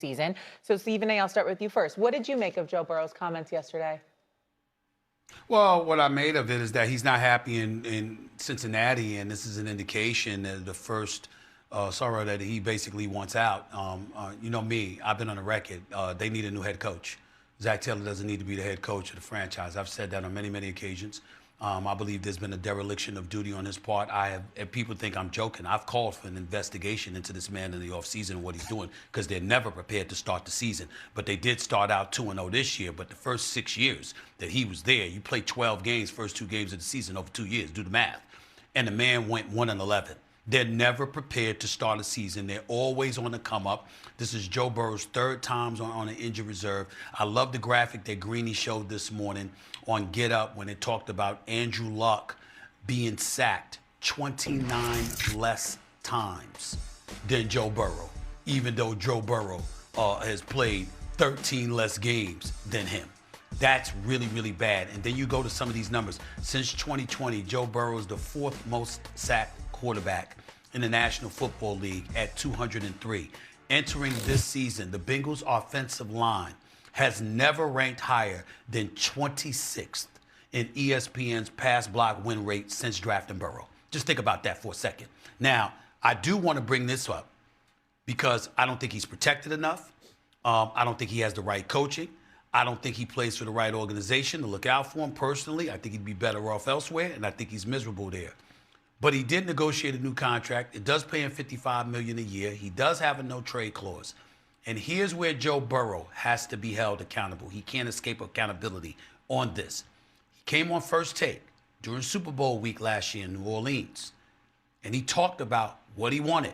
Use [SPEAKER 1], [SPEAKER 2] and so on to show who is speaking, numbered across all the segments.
[SPEAKER 1] season. So, Stephen A., I'll start with you first. What did you make of Joe Burrow's comments yesterday?
[SPEAKER 2] Well, what I made of it is that he's not happy in Cincinnati, and this is an indication that the first sorrow that he basically wants out. You know me, I've been on the record. They need a new head coach. Zach Taylor doesn't need to be the head coach of the franchise. I've said that on many, many occasions. I believe there's been a dereliction of duty on his part. And people think I'm joking. I've called for an investigation into this man in the offseason and what he's doing because they're never prepared to start the season. But they did start out 2-0 this year. But the first 6 years that he was there, you played 12 games, first 2 games of the season over 2 years. Do the math. And the man went 1-11. They're never prepared to start a season. They're always on the come up. This is Joe Burrow's 3rd time on an injured reserve. I love the graphic that Greeny showed this morning on Get Up when it talked about Andrew Luck being sacked 29 less times than Joe Burrow, even though Joe Burrow has played 13 less games than him. That's really, really bad. And then you go to some of these numbers. Since 2020, Joe Burrow is the 4th most sacked quarterback in the National Football League at 203. Entering this season, the Bengals' offensive line has never ranked higher than 26th in ESPN's pass block win rate since drafting Burrow. Just think about that for a second. Now, I do want to bring this up because I don't think he's protected enough. I don't think he has the right coaching. I don't think he plays for the right organization to look out for him personally. I think he'd be better off elsewhere, and I think he's miserable there. But he did negotiate a new contract. It does pay him $55 million a year. He does have a no-trade clause. And here's where Joe Burrow has to be held accountable. He can't escape accountability on this. He came on First Take during Super Bowl week last year in New Orleans, and he talked about what he wanted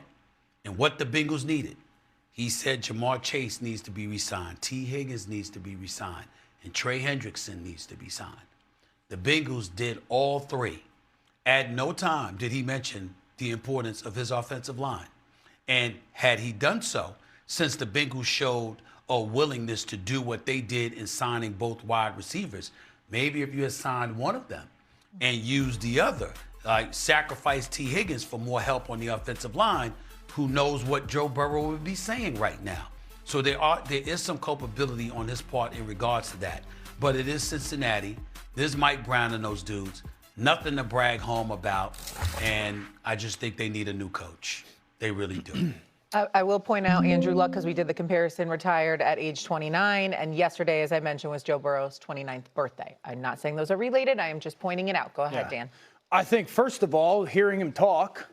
[SPEAKER 2] and what the Bengals needed. He said Jamar Chase needs to be re-signed, T. Higgins needs to be re-signed, and Trey Hendrickson needs to be signed. The Bengals did all 3. At no time did he mention the importance of his offensive line. And had he done so, since the Bengals showed a willingness to do what they did in signing both wide receivers, maybe if you had signed one of them and used the other, like sacrifice T. Higgins for more help on the offensive line, who knows what Joe Burrow would be saying right now. So there is some culpability on his part in regards to that. But it is Cincinnati. There's Mike Brown and those dudes. Nothing to brag home about, and I just think they need a new coach. They really do.
[SPEAKER 1] I will point out Andrew Luck, because we did the comparison, retired at age 29, and yesterday, as I mentioned, was Joe Burrow's 29th birthday. I'm not saying those are related. I am just pointing it out. Go ahead, Dan.
[SPEAKER 3] I think, first of all, hearing him talk,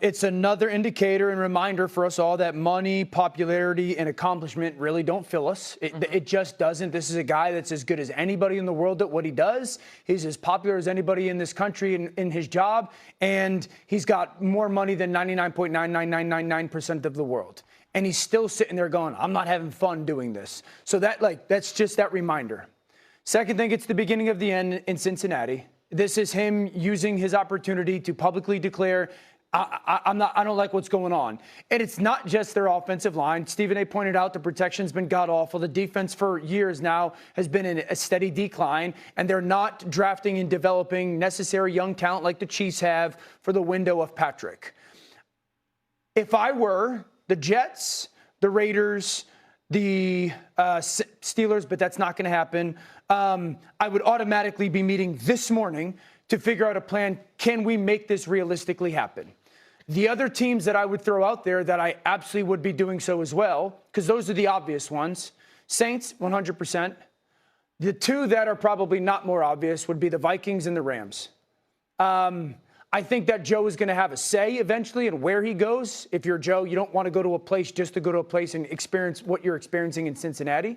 [SPEAKER 3] it's another indicator and reminder for us all that money, popularity, and accomplishment really don't fill us. It just doesn't. This is a guy that's as good as anybody in the world at what he does. He's as popular as anybody in this country in his job, and he's got more money than 99.99999% of the world. And he's still sitting there going, I'm not having fun doing this. So that's just that reminder. Second thing, it's the beginning of the end in Cincinnati. This is him using his opportunity to publicly declare, I don't like what's going on. And it's not just their offensive line. Stephen A. pointed out the protection's been god-awful. The defense for years now has been in a steady decline, and they're not drafting and developing necessary young talent like the Chiefs have for the window of Patrick. If I were the Jets, the Raiders, the Steelers, but that's not going to happen, I would automatically be meeting this morning to figure out a plan. Can we make this realistically happen? The other teams that I would throw out there that I absolutely would be doing so as well, because those are the obvious ones. Saints, 100%. The two that are probably not more obvious would be the Vikings and the Rams. I think that Joe is going to have a say eventually in where he goes. If you're Joe, you don't want to go to a place just to go to a place and experience what you're experiencing in Cincinnati.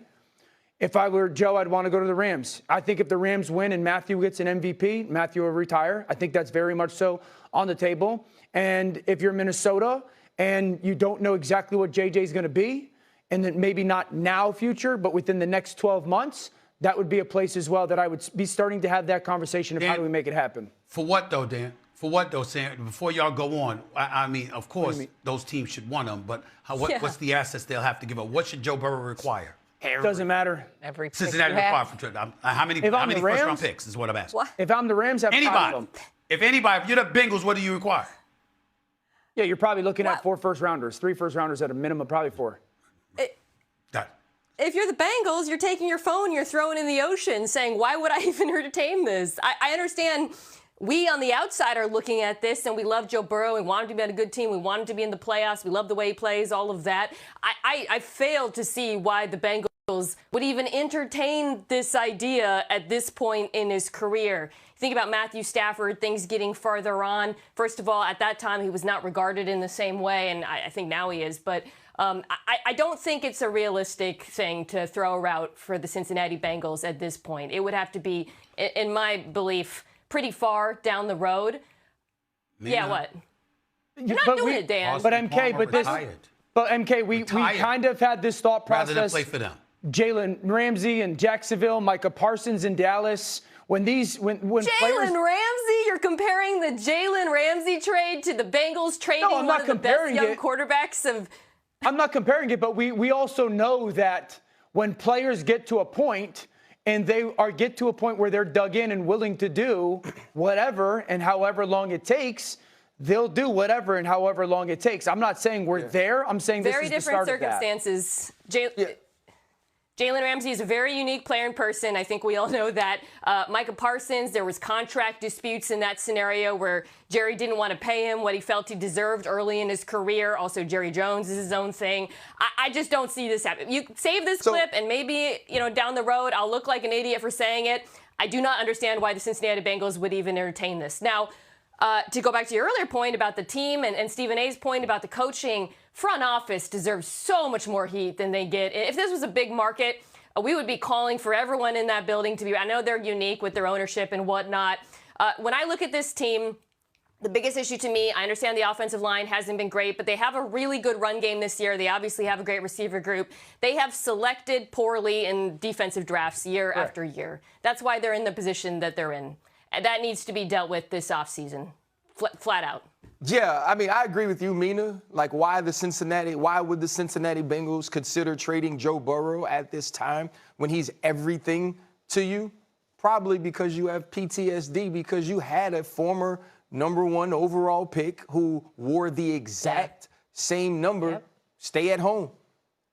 [SPEAKER 3] If I were Joe, I'd want to go to the Rams. I think if the Rams win and Matthew gets an MVP, Matthew will retire. I think that's very much so on the table. And if you're Minnesota and you don't know exactly what JJ is going to be, and then maybe not now future, but within the next 12 months, that would be a place as well that I would be starting to have that conversation of
[SPEAKER 2] Dan,
[SPEAKER 3] how do we make it happen.
[SPEAKER 2] For what, though, Dan? For what, though, Sam? Before y'all go on, I mean, of course, those teams should want them, but what's the assets they'll have to give up? What should Joe Burrow require?
[SPEAKER 3] Doesn't matter.
[SPEAKER 1] Every
[SPEAKER 2] Cincinnati required from Trent. How many first-round picks is what I'm asking?
[SPEAKER 1] What?
[SPEAKER 3] If I'm the Rams, I have
[SPEAKER 2] anybody. If you're the Bengals, what do you require?
[SPEAKER 3] Yeah, you're probably looking at 4 first-rounders, 3 first-rounders at a minimum, probably 4.
[SPEAKER 4] if you're the Bengals, you're taking your phone, you're throwing it in the ocean saying, why would I even entertain this? I understand we on the outside are looking at this and we love Joe Burrow. We want him to be on a good team. We want him to be in the playoffs. We love the way he plays, all of that. I fail to see why the Bengals would even entertain this idea at this point in his career. Think about Matthew Stafford, things getting farther on. First of all, at that time, he was not regarded in the same way, and I think now he is. But I don't think it's a realistic thing to throw a route for the Cincinnati Bengals at this point. It would have to be, in my belief, pretty far down the road. Yeah, what? You're not doing it, Dan.
[SPEAKER 3] But MK, we kind of had this thought process.
[SPEAKER 2] Rather than play for them.
[SPEAKER 3] Jalen Ramsey in Jacksonville, Micah Parsons in Dallas. When players,
[SPEAKER 4] Jalen Ramsey, you're comparing the Jalen Ramsey trade to the Bengals trading one of the best young quarterbacks of.
[SPEAKER 3] I'm not comparing it, but we also know that when players get to a point and get to a point where they're dug in and willing to do whatever and however long it takes, they'll do whatever and however long it takes. I'm not saying we're there. I'm saying this is the start of that.
[SPEAKER 4] Very different circumstances. Jalen Ramsey is a very unique player in person. I think we all know that. Micah Parsons, there was contract disputes in that scenario where Jerry didn't want to pay him what he felt he deserved early in his career. Also, Jerry Jones is his own thing. I just don't see this happen. You save this clip, and maybe down the road I'll look like an idiot for saying it. I do not understand why the Cincinnati Bengals would even entertain this. Now, to go back to your earlier point about the team and Stephen A's point about the coaching, front office deserves so much more heat than they get. If this was a big market, we would be calling for everyone in that building to be. I know they're unique with their ownership and whatnot. When I look at this team, the biggest issue to me, I understand the offensive line hasn't been great, but they have a really good run game this year. They obviously have a great receiver group. They have selected poorly in defensive drafts year after year. That's why they're in the position that they're in. And that needs to be dealt with this offseason, flat out.
[SPEAKER 5] Yeah, I mean, I agree with you, Mina. Like, why would the Cincinnati Bengals consider trading Joe Burrow at this time when he's everything to you? Probably because you have PTSD, because you had a former #1 overall pick who wore the exact same number. Stay at home.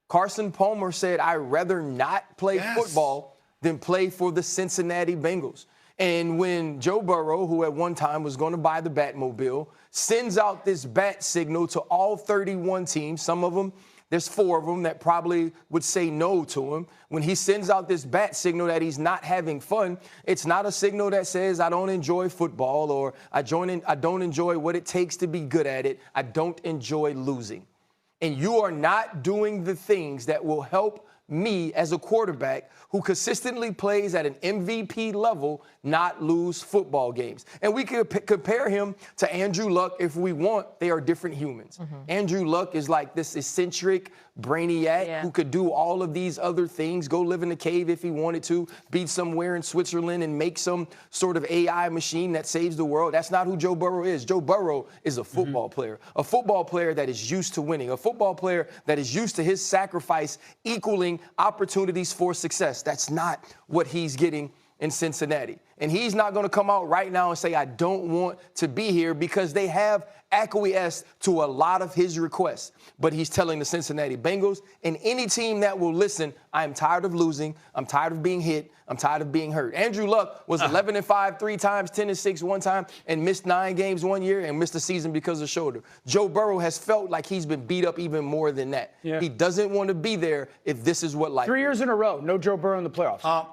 [SPEAKER 5] Carson Palmer said, I'd rather not play football than play for the Cincinnati Bengals. And when Joe Burrow, who at one time was going to buy the Batmobile, sends out this bat signal to all 31 teams, some of them, there's 4 of them that probably would say no to him. When he sends out this bat signal that he's not having fun, it's not a signal that says, I don't enjoy football or I don't enjoy what it takes to be good at it. I don't enjoy losing. And you are not doing the things that will help me as a quarterback who consistently plays at an MVP level not lose football games. And we could compare him to Andrew Luck if we want. They are different humans. Andrew Luck is like this eccentric brainiac who could do all of these other things, go live in a cave if he wanted to, be somewhere in Switzerland and make some sort of AI machine that saves the world. That's not who Joe Burrow is. Joe Burrow is a football player that is used to winning, a football player that is used to his sacrifice equaling opportunities for success. That's not what he's getting in Cincinnati. And he's not going to come out right now and say, I don't want to be here, because they have acquiesced to a lot of his requests. But he's telling the Cincinnati Bengals and any team that will listen, I am tired of losing. I'm tired of being hit. I'm tired of being hurt. Andrew Luck was 11-5 3 times, 10-6 one time, and missed 9 games one year and missed the season because of shoulder. Joe Burrow has felt like he's been beat up even more than that. He doesn't want to be there if this is what life is.
[SPEAKER 3] 3 years in a row, no Joe Burrow in the playoffs.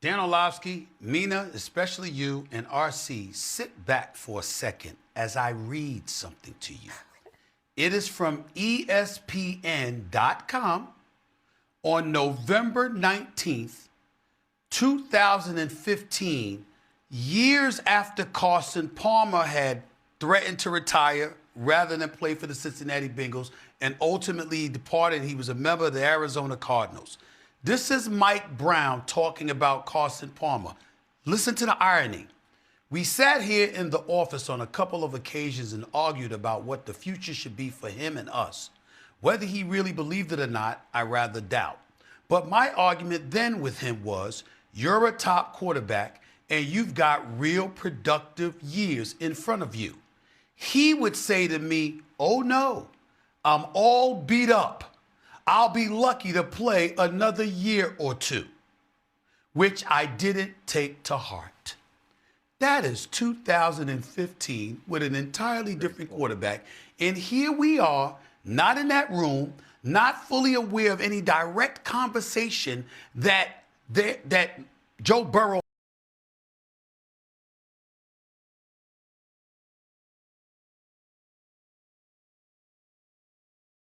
[SPEAKER 2] Dan Orlovsky, Mina, especially you, and RC, sit back for a second as I read something to you. It is from ESPN.com on November 19th, 2015, years after Carson Palmer had threatened to retire rather than play for the Cincinnati Bengals and ultimately departed. He was a member of the Arizona Cardinals. This is Mike Brown talking about Carson Palmer. Listen to the irony. We sat here in the office on a couple of occasions and argued about what the future should be for him and us. Whether he really believed it or not, I rather doubt. But my argument then with him was, you're a top quarterback and you've got real productive years in front of you. He would say to me, oh no, I'm all beat up. I'll be lucky to play another year or two, which I didn't take to heart. That is 2015 with an entirely different quarterback. And here we are, not in that room, not fully aware of any direct conversation that Joe Burrow